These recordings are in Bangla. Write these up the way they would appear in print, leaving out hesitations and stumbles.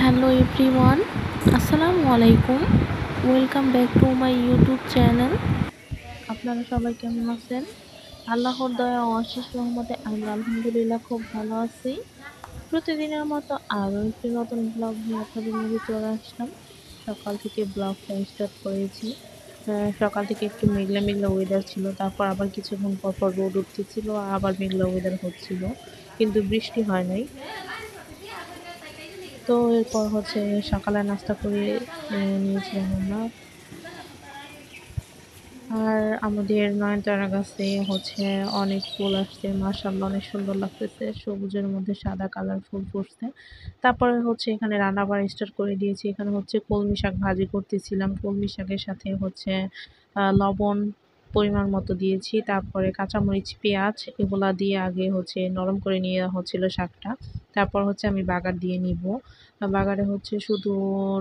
হ্যালো এভরিওয়ান, আসসালামু আলাইকুম। Welcome back to my YouTube channel. আপনারা সবাই কেমন আছেন? আল্লাহর দয়া ও অশেষ রহমতে আমরা আলহামদুলিল্লাহ খুব ভালো আছি। প্রতিদিনের মতো আরও একটি নতুন ব্লগ নিয়ে আপনাদের মাঝে চলে আসলাম। সকাল থেকে ব্লগটা স্টার্ট করেছি। সকাল থেকে একটু মেঘলা মেঘলা ওয়েদার ছিল, তারপর আবার কিছুক্ষণ পর পর রোদ উঠতেছিল, আবার মেঘলা ওয়েদার হচ্ছিল, কিন্তু বৃষ্টি হয় নাই। তো এরপর সকালে নাস্তা করে নিয়েছিলাম আমরা। আর আমাদের নয়নতারা গাছে অনেক ফুল আসছে, মাশাআল্লাহ অনেক সুন্দর লাগতেছে, সবুজের মধ্যে সাদা কালার ফুল ফুটছে। তারপরে এখানে রান্না বাড়া স্টার্ট করে দিয়েছি। এখানে কলমি শাক ভাজি করতেছিলাম। কলমি শাকের সাথে লবণ পরিমাণ মতো দিয়েছি, তারপরে কাঁচামরিচ পেঁয়াজ এগুলা দিয়ে আগে নরম করে নিয়ে হচ্ছিল শাকটা। তারপর আমি বাগার দিয়ে নিব। বাগারে শুধু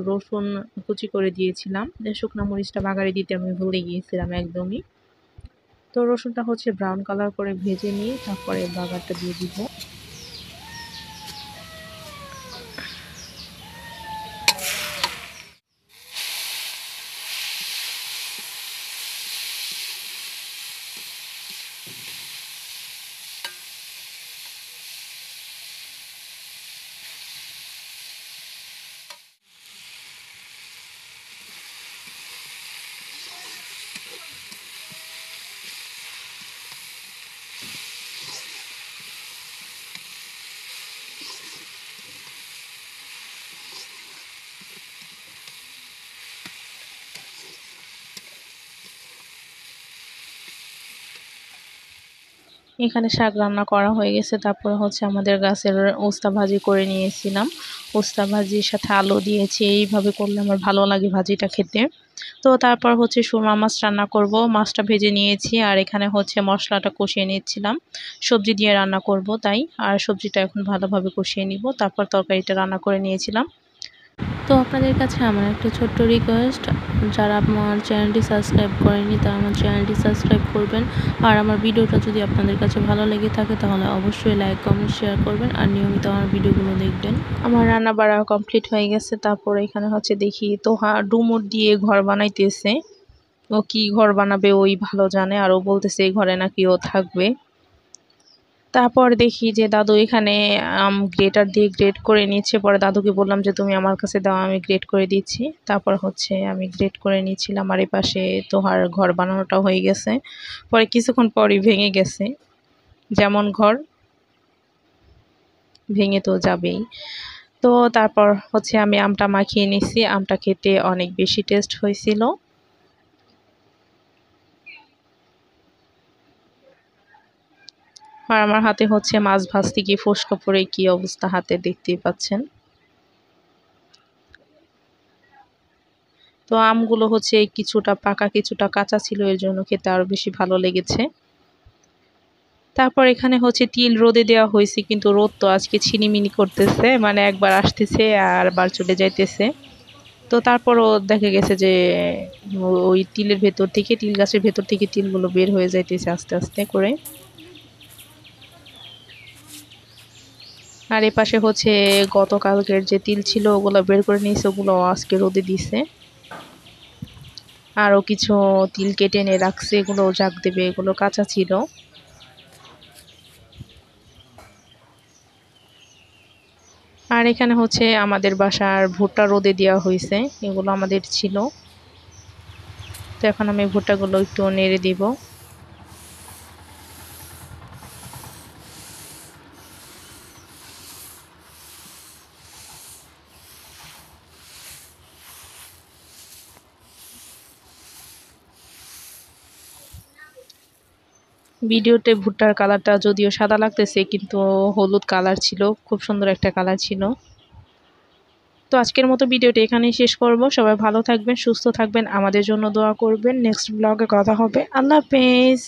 রসুন কুচি করে দিয়েছিলাম, শুকনা মরিচটা বাগারে দিতে আমি ভুলে গিয়েছিলাম একদমই। তো রসুনটা ব্রাউন কালার করে ভেজে নিয়ে তারপরে বাগারটা দিয়ে দিব। এখানে শাক রান্না করা হয়ে গেছে। তারপরে আমাদের গাছের উস্তা ভাজি করে নিয়েছিলাম। উস্তা ভাজির সাথে আলু দিয়েছি। এইভাবে করলে আমার ভালো লাগে ভাজিটা খেতে। তো তারপর সুরমা মাছ রান্না করব। মাছটা ভেজে নিয়েছি, আর এখানে মশলাটা কষিয়ে নিচ্ছিলাম। সবজি দিয়ে রান্না করব তাই, আর সবজিটা এখন ভালোভাবে কষিয়ে নিব, তারপর তরকারিটা রান্না করে নিয়েছিলাম। তো আপনাদের কাছে আমার একটা ছোট্ট রিকোয়েস্ট, যারা আমার চ্যানেলটি সাবস্ক্রাইব করেনি তারা আমার চ্যানেলটি সাবস্ক্রাইব করবেন। আর আমার ভিডিওটা যদি আপনাদের কাছে ভালো লেগে থাকে তাহলে অবশ্যই লাইক কমেন্ট শেয়ার করবেন, আর নিয়মিত আমার ভিডিওগুলো দেখবেন। আমার রান্না বাড়া কমপ্লিট হয়ে গেছে। তারপরে এখানে দেখি তো ডুমুর দিয়ে ঘর বানাইতেছে। ও কি ঘর বানাবে ওই ভালো জানে, আর ও বলতেছে এই ঘরে নাকি ও থাকবে। তারপর দেখি যে দাদু এখানে গ্রেটার দিয়ে গ্রেট করে নিচ্ছে। পরে দাদুকে বললাম যে তুমি আমার কাছে দাও, আমি গ্রেট করে দিচ্ছি। তারপর আমি গ্রেট করে নিচ্ছিলাম, আর এই পাশে তোহার ঘর বানানোটা হয়ে গেছে। পরে কিছুক্ষণ পরই ভেঙে গেছে, যেমন ঘর ভেঙে তো যাবেই। তো তারপর আমি আমটা মাখিয়ে নিচ্ছি। আমটা খেতে অনেক বেশি টেস্ট হয়েছিল। আর আমার হাতে মাছ ভাজতে গিয়ে ফোস্কা পড়ে কি অবস্থা হাতে দেখতেই পাচ্ছেন। তো আমগুলো কিছুটা পাকা কিছুটা কাঁচা ছিল, এর জন্য খেতে আরো বেশি ভালো লেগেছে। তারপর এখানে তিল রোদে দেওয়া হয়েছে, কিন্তু রোদ তো আজকে ছিনিমিনি করতেছে, মানে একবার আসতেছে আর বার চলে যাইতেছে। তো তারপরও দেখা গেছে যে ওই তিলের ভেতর থেকে, তিল গাছের ভেতর থেকে তিলগুলো বের হয়ে যাইতেছে আস্তে আস্তে করে। আর এ পাশে গতকালকের যে তিল ছিল ওগুলো বের করে নিয়েছে, ওগুলো আজকে রোদে দিছে। আরও কিছু তিল কেটে এনে রাখছে, এগুলো জাগ দেবে, এগুলো কাঁচা ছিল। আর এখানে আমাদের বাসার ভুট্টা রোদে দেওয়া হয়েছে, এগুলো আমাদের ছিল। তো এখন আমি ভুট্টাগুলো একটু নেড়ে দিব। ভিডিওতে ভুট্টার কালারটা যদিও সাদা লাগতেছে, কিন্তু হলুদ কালার ছিল, খুব সুন্দর একটা কালার ছিল। তো আজকের মতো ভিডিওটা এখানেই শেষ করব। সবাই ভালো থাকবেন, সুস্থ থাকবেন, আমাদের জন্য দোয়া করবেন। নেক্সট ব্লগে কথা হবে। আল্লাহ হাফেজ।